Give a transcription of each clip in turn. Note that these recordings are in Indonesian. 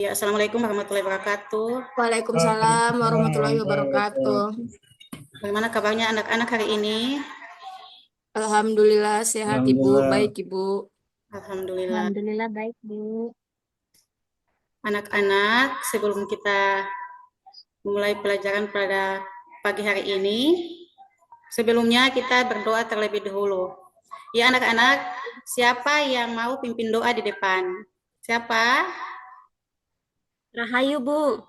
Ya, Assalamualaikum warahmatullahi wabarakatuh. Waalaikumsalam warahmatullahi wabarakatuh. Bagaimana kabarnya anak-anak hari ini? Alhamdulillah sehat Ibu, Alhamdulillah. baik Ibu. Alhamdulillah. Alhamdulillah baik, Bu. Anak-anak, sebelum kita memulai pelajaran pada pagi hari ini, sebelumnya kita berdoa terlebih dahulu. Ya anak-anak, siapa yang mau pimpin doa di depan? Siapa? Rahayu, Bu.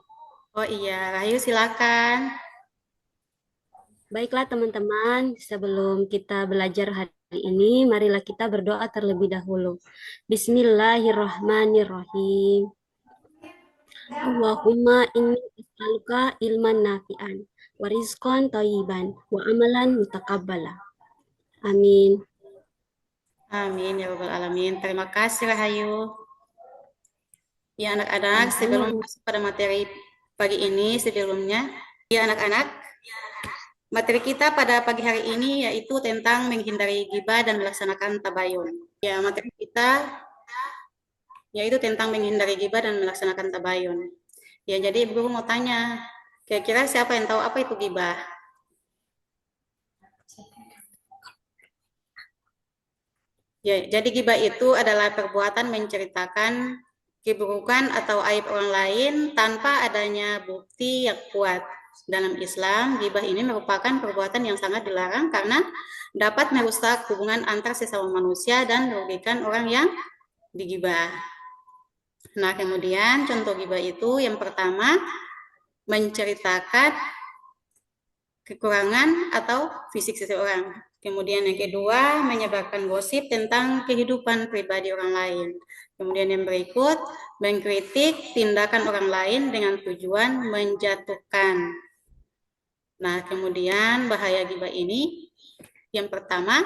Oh iya, Rahayu silakan. Baiklah teman-teman, sebelum kita belajar hari ini, marilah kita berdoa terlebih dahulu. Bismillahirrahmanirrahim. Allahumma inni as'aluka ilman nafi'an, wa rizqan thayyiban, wa amalan mutakabbala. Amin. Amin ya rabbal alamin. Terima kasih Rahayu. Ya anak-anak, sebelum masuk pada materi pagi ini sebelumnya, ya anak-anak, materi kita pada pagi hari ini yaitu tentang menghindari ghibah dan melaksanakan tabayun. Ya, materi kita yaitu tentang menghindari ghibah dan melaksanakan tabayun. Ya, jadi Ibu mau tanya, kira-kira siapa yang tahu apa itu ghibah? Ya, jadi ghibah itu adalah perbuatan menceritakan keburukan atau aib orang lain tanpa adanya bukti yang kuat. Dalam Islam, ghibah ini merupakan perbuatan yang sangat dilarang karena dapat merusak hubungan antar sesama manusia dan merugikan orang yang digibah. Nah, kemudian contoh ghibah itu yang pertama menceritakan kekurangan atau fisik seseorang. Kemudian yang kedua, menyebarkan gosip tentang kehidupan pribadi orang lain. Kemudian yang berikut, mengkritik tindakan orang lain dengan tujuan menjatuhkan. Nah, kemudian bahaya ghibah ini, yang pertama,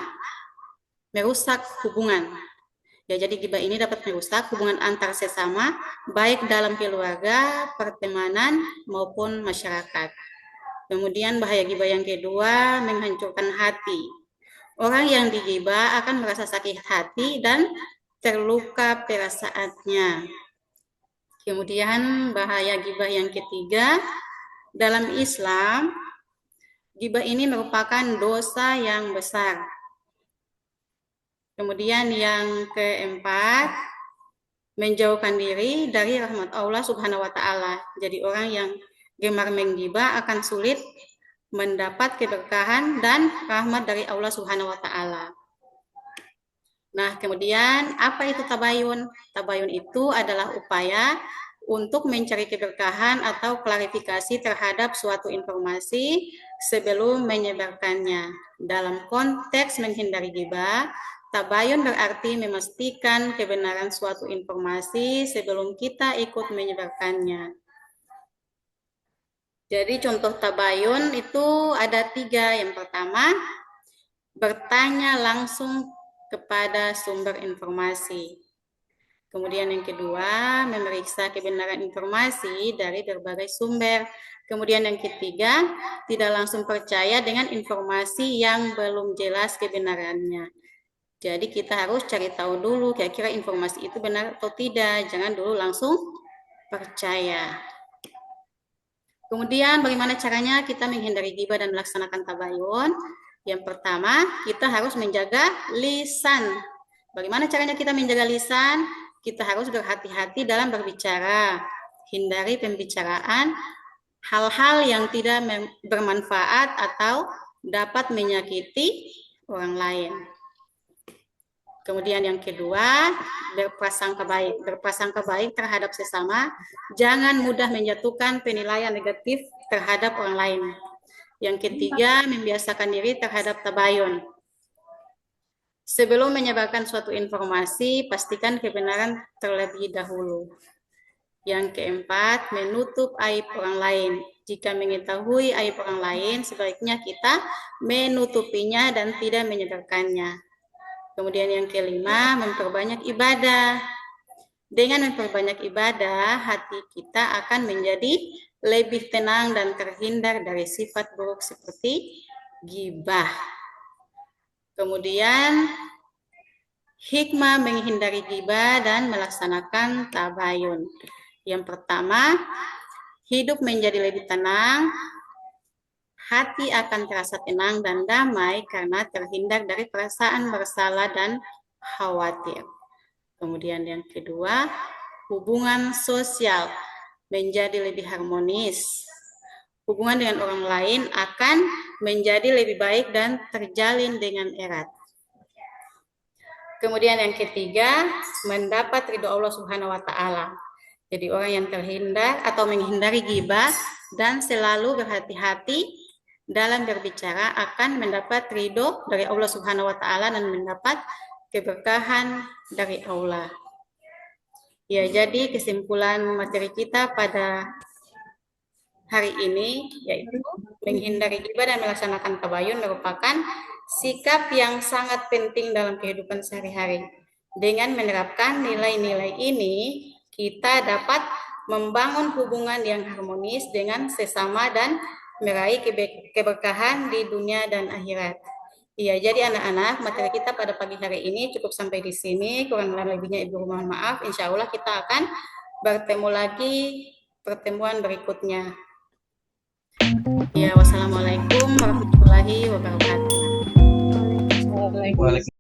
merusak hubungan. Ya, jadi ghibah ini dapat merusak hubungan antar sesama, baik dalam keluarga, pertemanan, maupun masyarakat. Kemudian bahaya ghibah yang kedua, menghancurkan hati. Orang yang digibah akan merasa sakit hati dan terluka perasaannya. Kemudian bahaya ghibah yang ketiga, dalam Islam, ghibah ini merupakan dosa yang besar. Kemudian yang keempat, menjauhkan diri dari rahmat Allah Subhanahu wa taala. Jadi orang yang gemar menggibah akan sulit mendapat keberkahan dan rahmat dari Allah Subhanahu wa taala. Nah, kemudian apa itu tabayun? Tabayun itu adalah upaya untuk mencari keberkahan atau klarifikasi terhadap suatu informasi sebelum menyebarkannya. Dalam konteks menghindari ghibah, tabayun berarti memastikan kebenaran suatu informasi sebelum kita ikut menyebarkannya. Jadi contoh tabayun itu ada 3. Yang pertama, bertanya langsung kepada sumber informasi. Kemudian yang kedua, memeriksa kebenaran informasi dari berbagai sumber. Kemudian yang ketiga, tidak langsung percaya dengan informasi yang belum jelas kebenarannya. Jadi kita harus cari tahu dulu kira-kira informasi itu benar atau tidak. Jangan dulu langsung percaya. Kemudian bagaimana caranya kita menghindari ghibah dan melaksanakan tabayun? Yang pertama, kita harus menjaga lisan. Bagaimana caranya kita menjaga lisan? Kita harus berhati-hati dalam berbicara. Hindari pembicaraan hal-hal yang tidak bermanfaat atau dapat menyakiti orang lain. Kemudian yang kedua, berprasangka baik. Berprasangka baik terhadap sesama, jangan mudah menjatuhkan penilaian negatif terhadap orang lain. Yang ketiga, membiasakan diri terhadap tabayun. Sebelum menyebarkan suatu informasi, pastikan kebenaran terlebih dahulu. Yang keempat, menutup aib orang lain. Jika mengetahui aib orang lain, sebaiknya kita menutupinya dan tidak menyebarkannya. Kemudian yang kelima, memperbanyak ibadah. Dengan memperbanyak ibadah, hati kita akan menjadi lebih tenang dan terhindar dari sifat buruk seperti ghibah. Kemudian, hikmah menghindari ghibah dan melaksanakan tabayun. Yang pertama, hidup menjadi lebih tenang, hati akan terasa tenang dan damai karena terhindar dari perasaan bersalah dan khawatir. Kemudian yang kedua, hubungan sosial menjadi lebih harmonis. Hubungan dengan orang lain akan menjadi lebih baik dan terjalin dengan erat. Kemudian yang ketiga, mendapat ridho Allah Subhanahu wa taala. Jadi orang yang terhindar atau menghindari ghibah dan selalu berhati-hati dalam berbicara akan mendapat ridho dari Allah Subhanahu wa taala dan mendapat keberkahan dari Allah. Ya, jadi kesimpulan materi kita pada hari ini yaitu menghindari ghibah dan melaksanakan tabayun merupakan sikap yang sangat penting dalam kehidupan sehari-hari. Dengan menerapkan nilai-nilai ini, kita dapat membangun hubungan yang harmonis dengan sesama dan meraih keberkahan di dunia dan akhirat. Iya, jadi anak-anak, materi kita pada pagi hari ini cukup sampai di sini. Kurang lebihnya Ibu mohon maaf. Insya Allah kita akan bertemu lagi pertemuan berikutnya. Ya, wassalamualaikum warahmatullahi wabarakatuh. Waalaikumsalam.